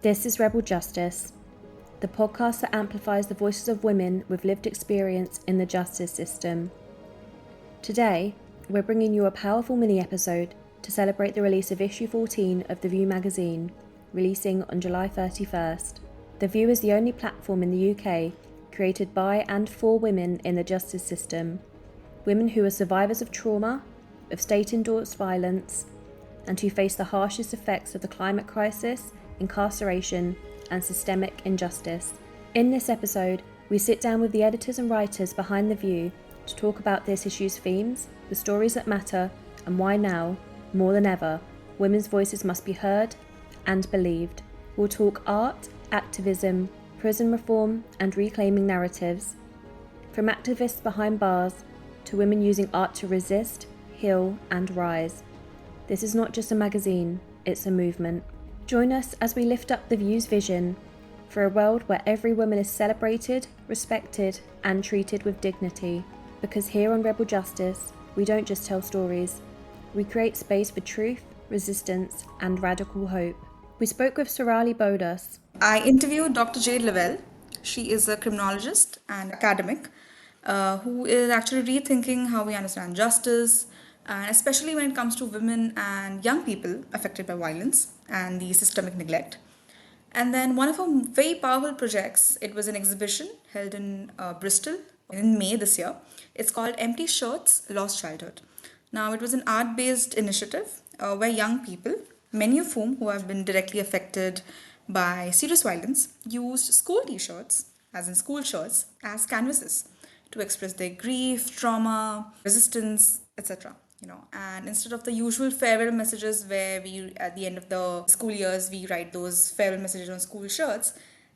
This is Rebel Justice, the podcast that amplifies the voices of women with lived experience in the justice system. Today, we're bringing you a powerful mini-episode to celebrate the release of issue 14 of The View magazine, releasing on July 31st. The View is the only platform in the UK created by and for women in the justice system, women who are survivors of trauma, of state-endorsed violence, and who face the harshest effects of the climate crisis, incarceration, and systemic injustice. In this episode, we sit down with the editors and writers behind The View to talk about this issue's themes, the stories that matter, and why now, more than ever, women's voices must be heard and believed. We'll talk art, activism, prison reform, and reclaiming narratives. From activists behind bars to women using art to resist, heal, and rise. This is not just a magazine, it's a movement. Join us as we lift up The View's vision for a world where every woman is celebrated, respected, and treated with dignity. Because here on Rebel Justice, we don't just tell stories, we create space for truth, resistance, and radical hope. We spoke with Sorali Bodas. I interviewed Dr. Jade Lavelle. She is a criminologist and academic who is actually rethinking how we understand justice, and especially when it comes to women and young people affected by violence and the systemic neglect. And then one of her very powerful projects, it was an exhibition held in Bristol in May this year. It's called Empty Shirts, Lost Childhood. Now, it was an art-based initiative where young people, many of whom who have been directly affected by serious violence, used school t-shirts, as in school shirts, as canvases to express their grief, trauma, resistance, etc. And instead of the usual farewell messages where we, at the end of the school years, we write those farewell messages on school shirts,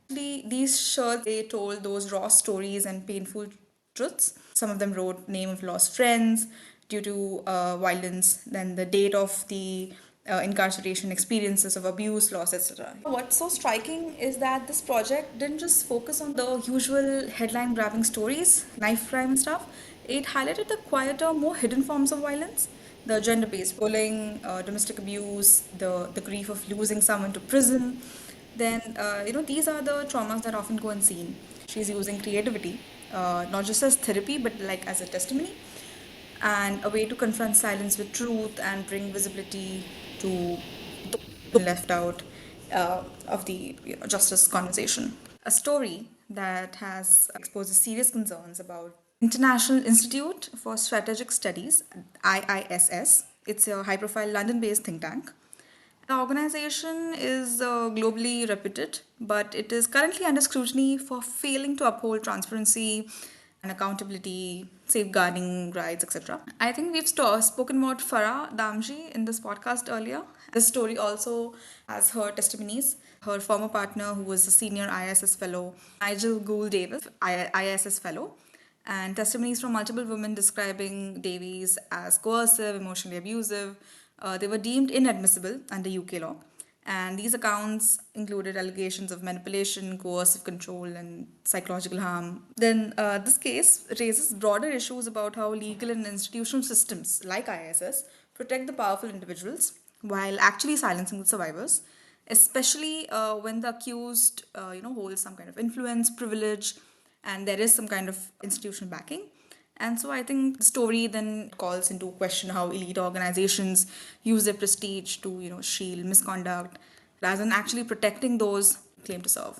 these shirts, they told those raw stories and painful truths. Some of them wrote name of lost friends due to violence, then the date of the incarceration, experiences of abuse, loss, etc. What's so striking is that this project didn't just focus on the usual headline-grabbing stories, knife crime and stuff. It highlighted the quieter, more hidden forms of violence, the gender-based bullying, domestic abuse, the grief of losing someone to prison. Then, these are the traumas that often go unseen. She's using creativity, not just as therapy, but like as a testimony, and a way to confront silence with truth and bring visibility to the left out of the justice conversation. A story that has exposed serious concerns about International Institute for Strategic Studies, IISS. It's a high-profile London-based think tank. The organization is globally reputed, but it is currently under scrutiny for failing to uphold transparency and accountability, safeguarding rights, etc. I think we've spoken about Farah Damji in this podcast earlier. This story also has her testimonies. Her former partner, who was a senior IISS fellow, Nigel Gould Davis, IISS fellow, and testimonies from multiple women describing Davies as coercive, emotionally abusive. They were deemed inadmissible under UK law. And these accounts included allegations of manipulation, coercive control, and psychological harm. Then this case raises broader issues about how legal and institutional systems like IISS protect the powerful individuals while actually silencing the survivors, especially when the accused holds some kind of influence, privilege, and there is some kind of institutional backing. And so I think the story then calls into question how elite organizations use their prestige to, shield misconduct rather than actually protecting those who claim to serve.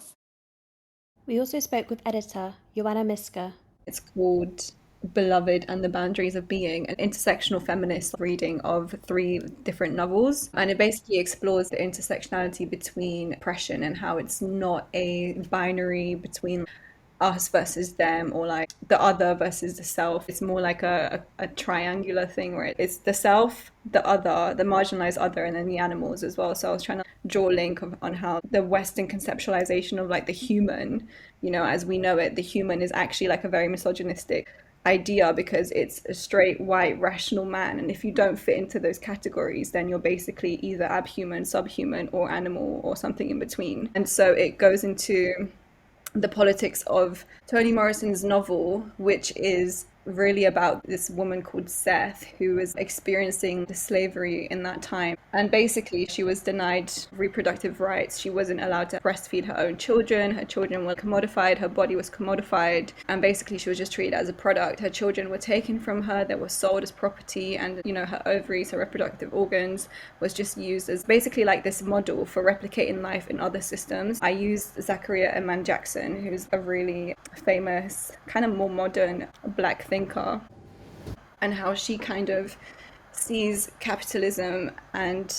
We also spoke with editor Joanna Miska. It's called Beloved and the Boundaries of Being, an intersectional feminist reading of 3 different novels. And it basically explores the intersectionality between oppression and how it's not a binary between us versus them, or like the other versus the self. It's more like a triangular thing where it's the self, the other, the marginalized other, and then the animals as well. So I was trying to draw a link on how the Western conceptualization of like the human, as we know it, the human is actually like a very misogynistic idea because it's a straight white rational man, and if you don't fit into those categories, then you're basically either abhuman, subhuman, or animal, or something in between. And so it goes into the politics of Toni Morrison's novel, which is really about this woman called Seth who was experiencing the slavery in that time. And basically, she was denied reproductive rights. She wasn't allowed to breastfeed her own children. Her children were commodified. Her body was commodified. And basically, she was just treated as a product. Her children were taken from her. They were sold as property. And, her ovaries, her reproductive organs was just used as basically like this model for replicating life in other systems. I used Zachariah Eman Jackson, who's a really famous, kind of more modern Black thinker, and how she kind of sees capitalism and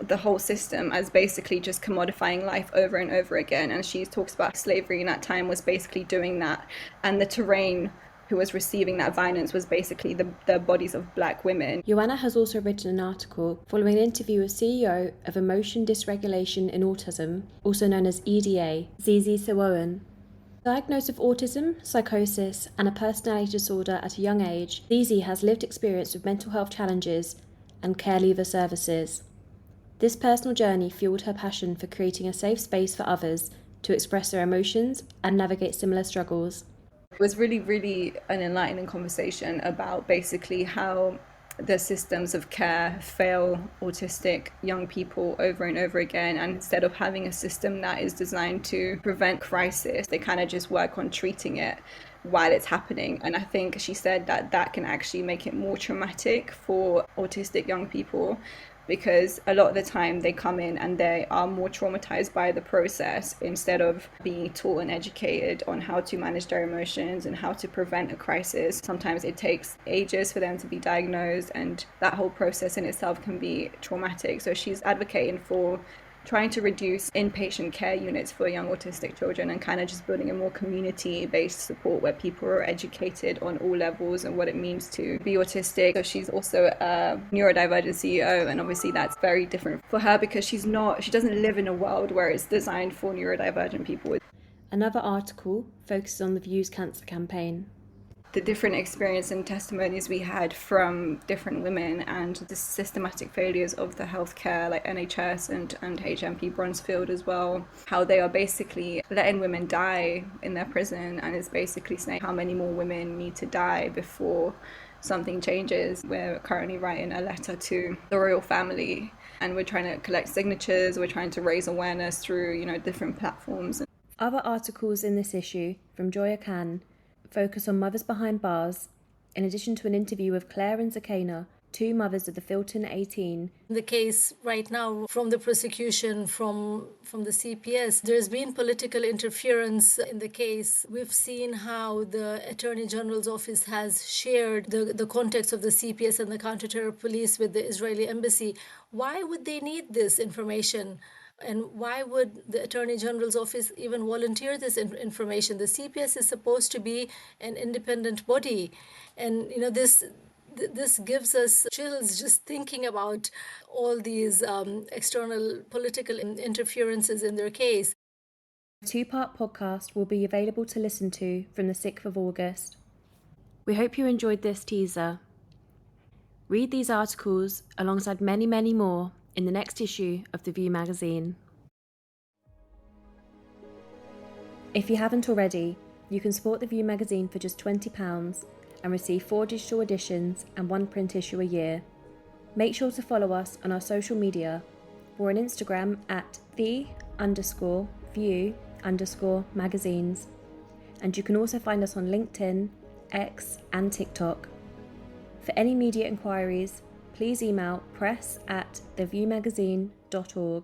the whole system as basically just commodifying life over and over again. And she talks about slavery in that time was basically doing that, and the terrain who was receiving that violence was basically the bodies of Black women. Joanna has also written an article following an interview with CEO of Emotion Dysregulation in Autism, also known as EDA, Zizi Sewoan. Diagnosed with autism, psychosis, and a personality disorder at a young age, Zizi has lived experience with mental health challenges and care leaver services. This personal journey fueled her passion for creating a safe space for others to express their emotions and navigate similar struggles. It was really, really an enlightening conversation about basically how the systems of care fail autistic young people over and over again, and instead of having a system that is designed to prevent crisis, they kind of just work on treating it while it's happening. And I think she said that can actually make it more traumatic for autistic young people, because a lot of the time they come in and they are more traumatized by the process instead of being taught and educated on how to manage their emotions and how to prevent a crisis. Sometimes it takes ages for them to be diagnosed, and that whole process in itself can be traumatic. So she's advocating for trying to reduce inpatient care units for young autistic children and kind of just building a more community-based support where people are educated on all levels and what it means to be autistic. So she's also a neurodivergent CEO, and obviously that's very different for her because she doesn't live in a world where it's designed for neurodivergent people. Another article focuses on the Views Cancer campaign. The different experience and testimonies we had from different women and the systematic failures of the healthcare like NHS and HMP Bronzefield as well, how they are basically letting women die in their prison, and it's basically saying how many more women need to die before something changes. We're currently writing a letter to the royal family, and we're trying to collect signatures, we're trying to raise awareness through different platforms. Other articles in this issue from Joya Khan focus on mothers behind bars, in addition to an interview with Claire and Zakana, two mothers of the Filton 18. The case right now from the prosecution, from the CPS, there's been political interference in the case. We've seen how the Attorney General's office has shared the context of the CPS and the counter-terror police with the Israeli embassy. Why would they need this information? And why would the Attorney General's office even volunteer this information? The CPS is supposed to be an independent body. And, this gives us chills just thinking about all these external political interferences in their case. A two-part podcast will be available to listen to from the 6th of August. We hope you enjoyed this teaser. Read these articles alongside many, many more in the next issue of The View magazine. If you haven't already, you can support The View magazine for just £20 and receive 4 digital editions and 1 print issue a year. Make sure to follow us on our social media. We're on Instagram at the_view_magazines, and you can also find us on LinkedIn, X and TikTok. For any media inquiries, please email press@theviewmagazine.org.